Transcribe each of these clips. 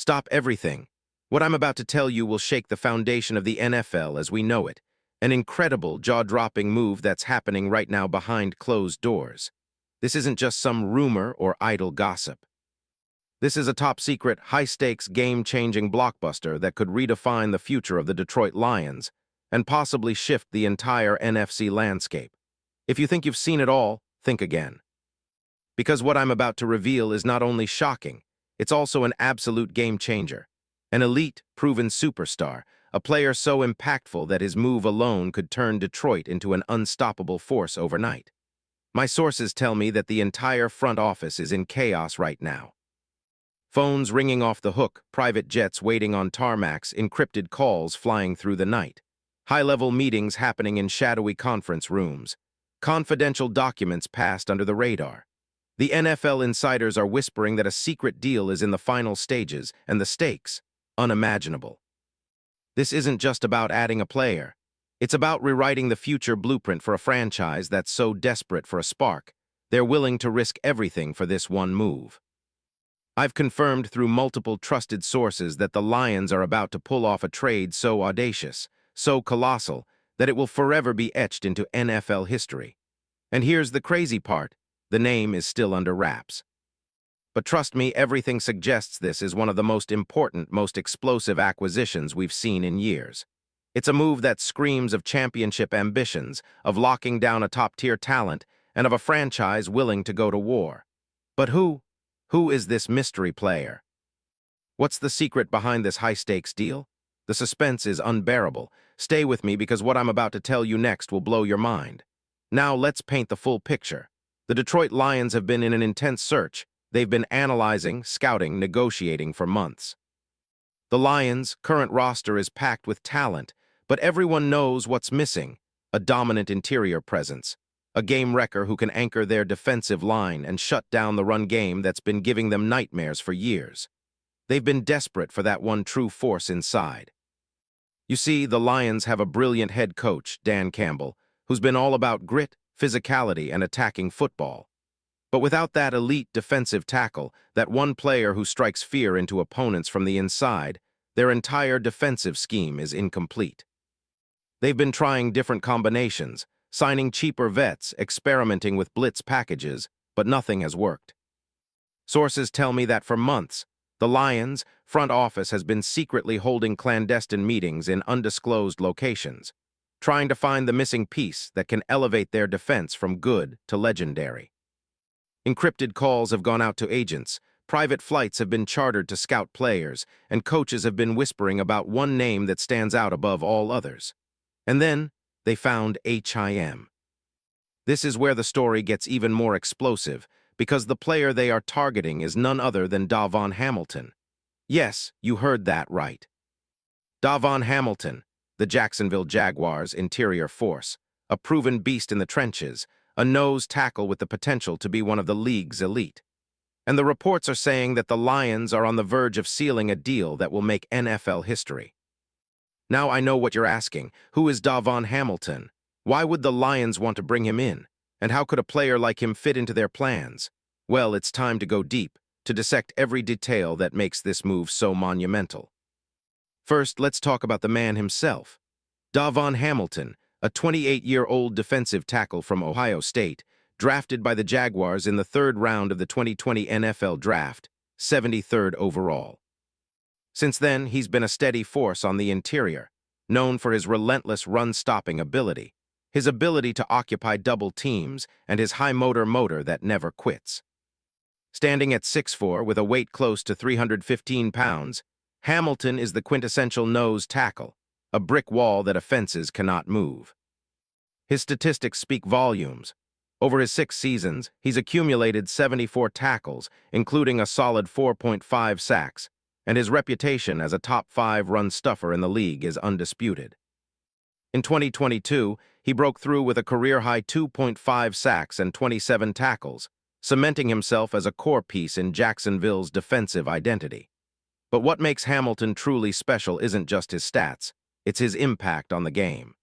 Stop everything. What I'm about to tell you will shake the foundation of the NFL as we know it. An incredible, jaw-dropping move that's happening right now behind closed doors. This isn't just some rumor or idle gossip. This is a top-secret, high-stakes, game-changing blockbuster that could redefine the future of the Detroit Lions and possibly shift the entire NFC landscape. If you think you've seen it all, think again. Because what I'm about to reveal is not only shocking, it's also an absolute game-changer. An elite, proven superstar, a player so impactful that his move alone could turn Detroit into an unstoppable force overnight. My sources tell me that the entire front office is in chaos right now. Phones ringing off the hook, private jets waiting on tarmacs, encrypted calls flying through the night. High-level meetings happening in shadowy conference rooms. Confidential documents passed under the radar. The NFL insiders are whispering that a secret deal is in the final stages, and the stakes, unimaginable. This isn't just about adding a player. It's about rewriting the future blueprint for a franchise that's so desperate for a spark, they're willing to risk everything for this one move. I've confirmed through multiple trusted sources that the Lions are about to pull off a trade so audacious, so colossal, that it will forever be etched into NFL history. And here's the crazy part. The name is still under wraps. But trust me, everything suggests this is one of the most important, most explosive acquisitions we've seen in years. It's a move that screams of championship ambitions, of locking down a top-tier talent, and of a franchise willing to go to war. But who is this mystery player? What's the secret behind this high-stakes deal? The suspense is unbearable. Stay with me because what I'm about to tell you next will blow your mind. Now let's paint the full picture. The Detroit Lions have been in an intense search. They've been analyzing, scouting, negotiating for months. The Lions' current roster is packed with talent, but everyone knows what's missing: a dominant interior presence, a game wrecker who can anchor their defensive line and shut down the run game that's been giving them nightmares for years. They've been desperate for that one true force inside. You see, the Lions have a brilliant head coach, Dan Campbell, who's been all about grit, physicality, and attacking football. But without that elite defensive tackle, that one player who strikes fear into opponents from the inside, their entire defensive scheme is incomplete. They've been trying different combinations, signing cheaper vets, experimenting with blitz packages, but nothing has worked. Sources tell me that for months, the Lions' front office has been secretly holding clandestine meetings in undisclosed locations, trying to find the missing piece that can elevate their defense from good to legendary. Encrypted calls have gone out to agents, private flights have been chartered to scout players, and coaches have been whispering about one name that stands out above all others. And then, they found HIM. This is where the story gets even more explosive, because the player they are targeting is none other than Davon Hamilton. Yes, you heard that right. Davon Hamilton, the Jacksonville Jaguars' interior force, a proven beast in the trenches, a nose tackle with the potential to be one of the league's elite. And the reports are saying that the Lions are on the verge of sealing a deal that will make NFL history. Now I know what you're asking. Who is Davon Hamilton? Why would the Lions want to bring him in? And how could a player like him fit into their plans? Well, it's time to go deep, to dissect every detail that makes this move so monumental. First, let's talk about the man himself. Davon Hamilton, a 28-year-old defensive tackle from Ohio State, drafted by the Jaguars in the third round of the 2020 NFL Draft, 73rd overall. Since then, he's been a steady force on the interior, known for his relentless run-stopping ability, his ability to occupy double teams, and his high-motor that never quits. Standing at 6'4" with a weight close to 315 pounds, Hamilton is the quintessential nose tackle, a brick wall that offenses cannot move. His statistics speak volumes. Over his 6 seasons, he's accumulated 74 tackles, including a solid 4.5 sacks, and his reputation as a top 5 run stuffer in the league is undisputed. In 2022, he broke through with a career-high 2.5 sacks and 27 tackles, cementing himself as a core piece in Jacksonville's defensive identity. But what makes Hamilton truly special isn't just his stats, it's his impact on the game.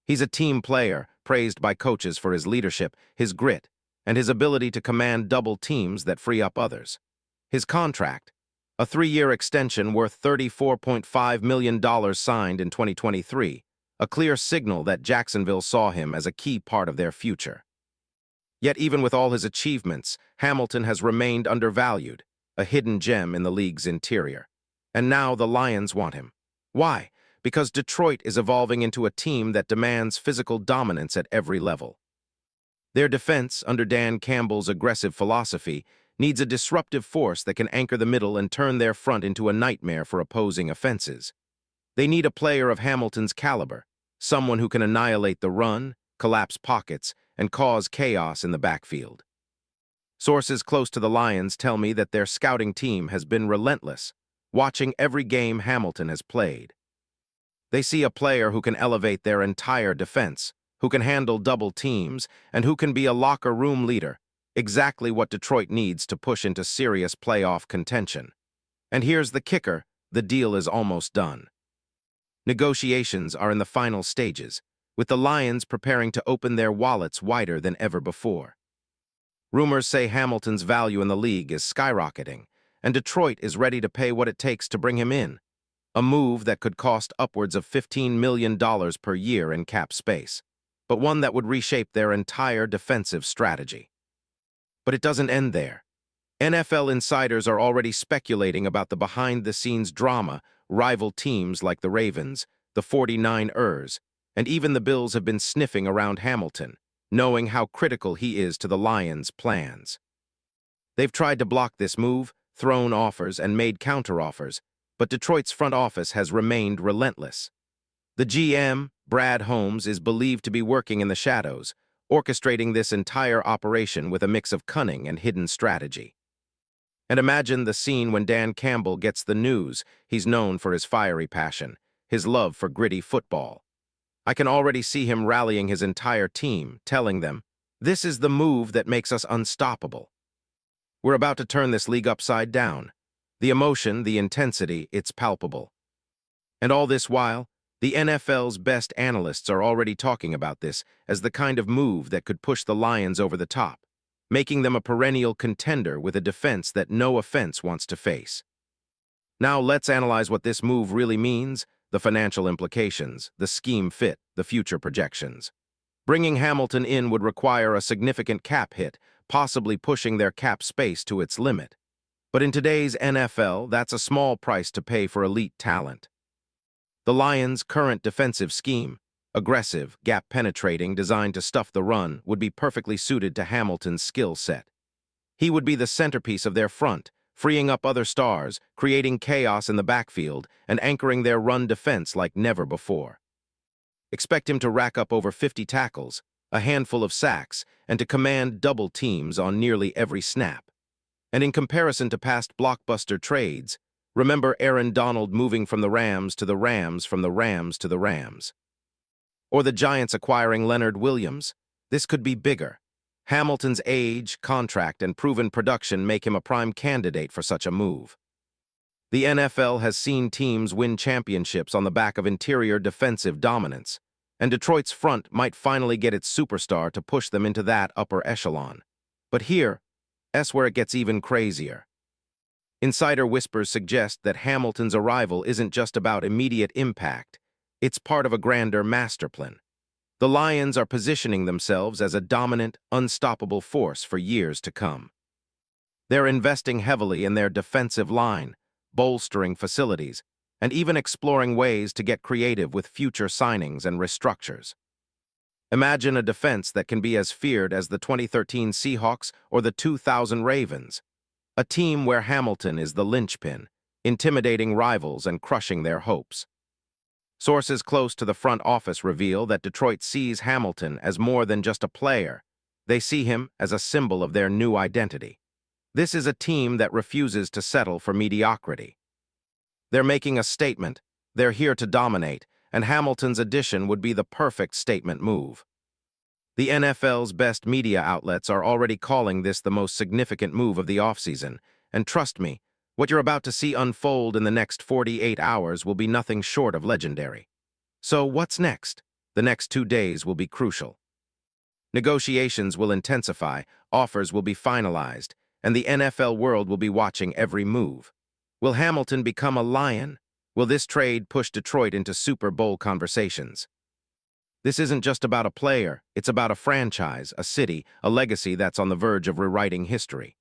He's a team player, praised by coaches for his leadership, his grit, and his ability to command double teams that free up others. His contract, A 3-year extension worth $34.5 million signed in 2023, a clear signal that Jacksonville saw him as a key part of their future. Yet even with all his achievements, Hamilton has remained undervalued, a hidden gem in the league's interior. And now the Lions want him. Why? Because Detroit is evolving into a team that demands physical dominance at every level. Their defense, under Dan Campbell's aggressive philosophy, needs a disruptive force that can anchor the middle and turn their front into a nightmare for opposing offenses. They need a player of Hamilton's caliber, someone who can annihilate the run, collapse pockets, and cause chaos in the backfield. Sources close to the Lions tell me that their scouting team has been relentless, watching every game Hamilton has played. They see a player who can elevate their entire defense, who can handle double teams, and who can be a locker room leader, exactly what Detroit needs to push into serious playoff contention. And here's the kicker, the deal is almost done. Negotiations are in the final stages, with the Lions preparing to open their wallets wider than ever before. Rumors say Hamilton's value in the league is skyrocketing, and Detroit is ready to pay what it takes to bring him in, a move that could cost upwards of $15 million per year in cap space, but one that would reshape their entire defensive strategy. But it doesn't end there. NFL insiders are already speculating about the behind-the-scenes drama rival teams like the Ravens, the 49ers, and even the Bills have been sniffing around Hamilton, knowing how critical he is to the Lions' plans. They've tried to block this move, thrown offers, and made counteroffers, but Detroit's front office has remained relentless. The GM, Brad Holmes, is believed to be working in the shadows, orchestrating this entire operation with a mix of cunning and hidden strategy. And imagine the scene when Dan Campbell gets the news he's known for his fiery passion, his love for gritty football. I can already see him rallying his entire team, telling them, "This is the move that makes us unstoppable. We're about to turn this league upside down. The emotion, the intensity, it's palpable." And all this while, the NFL's best analysts are already talking about this as the kind of move that could push the Lions over the top, making them a perennial contender with a defense that no offense wants to face. Now let's analyze what this move really means, the financial implications, the scheme fit, the future projections. Bringing Hamilton in would require a significant cap hit, possibly pushing their cap space to its limit. But in today's NFL, that's a small price to pay for elite talent. The Lions' current defensive scheme, aggressive, gap-penetrating, designed to stuff the run, would be perfectly suited to Hamilton's skill set. He would be the centerpiece of their front, freeing up other stars, creating chaos in the backfield, and anchoring their run defense like never before. Expect him to rack up over 50 tackles, a handful of sacks, and to command double teams on nearly every snap. And in comparison to past blockbuster trades, remember Aaron Donald moving from the Rams to the Rams from the Rams to the Rams. Or the Giants acquiring Leonard Williams. This could be bigger. Hamilton's age, contract, and proven production make him a prime candidate for such a move. The NFL has seen teams win championships on the back of interior defensive dominance, and Detroit's front might finally get its superstar to push them into that upper echelon. But here's where it gets even crazier. Insider whispers suggest that Hamilton's arrival isn't just about immediate impact, it's part of a grander master plan. The Lions are positioning themselves as a dominant, unstoppable force for years to come. They're investing heavily in their defensive line, bolstering facilities, and even exploring ways to get creative with future signings and restructures. Imagine a defense that can be as feared as the 2013 Seahawks or the 2000 Ravens. A team where Hamilton is the linchpin, intimidating rivals and crushing their hopes. Sources close to the front office reveal that Detroit sees Hamilton as more than just a player. They see him as a symbol of their new identity. This is a team that refuses to settle for mediocrity. They're making a statement, they're here to dominate, and Hamilton's addition would be the perfect statement move. The NFL's best media outlets are already calling this the most significant move of the offseason, and trust me, what you're about to see unfold in the next 48 hours will be nothing short of legendary. So what's next? The next 2 days will be crucial. Negotiations will intensify, offers will be finalized, and the NFL world will be watching every move. Will Hamilton become a Lion? Will this trade push Detroit into Super Bowl conversations? This isn't just about a player, it's about a franchise, a city, a legacy that's on the verge of rewriting history.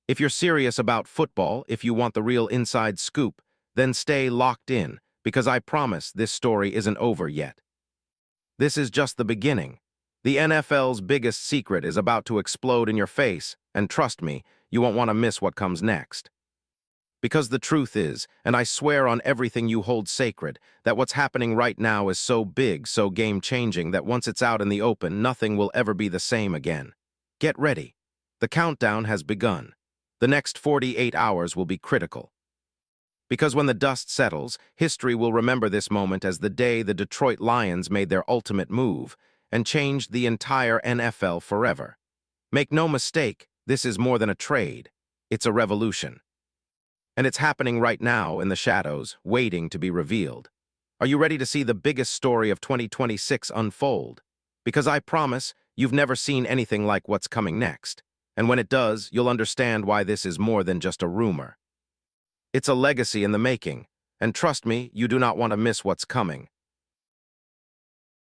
If you're serious about football, if you want the real inside scoop, then stay locked in, because I promise this story isn't over yet. This is just the beginning. The NFL's biggest secret is about to explode in your face, and trust me, you won't want to miss what comes next. Because the truth is, and I swear on everything you hold sacred, that what's happening right now is so big, so game-changing, that once it's out in the open, nothing will ever be the same again. Get ready. The countdown has begun. The next 48 hours will be critical. Because when the dust settles, history will remember this moment as the day the Detroit Lions made their ultimate move and changed the entire NFL forever. Make no mistake, this is more than a trade. It's a revolution. And it's happening right now in the shadows, waiting to be revealed. Are you ready to see the biggest story of 2026 unfold? Because I promise, you've never seen anything like what's coming next. And when it does, you'll understand why this is more than just a rumor. It's a legacy in the making, and trust me, you do not want to miss what's coming.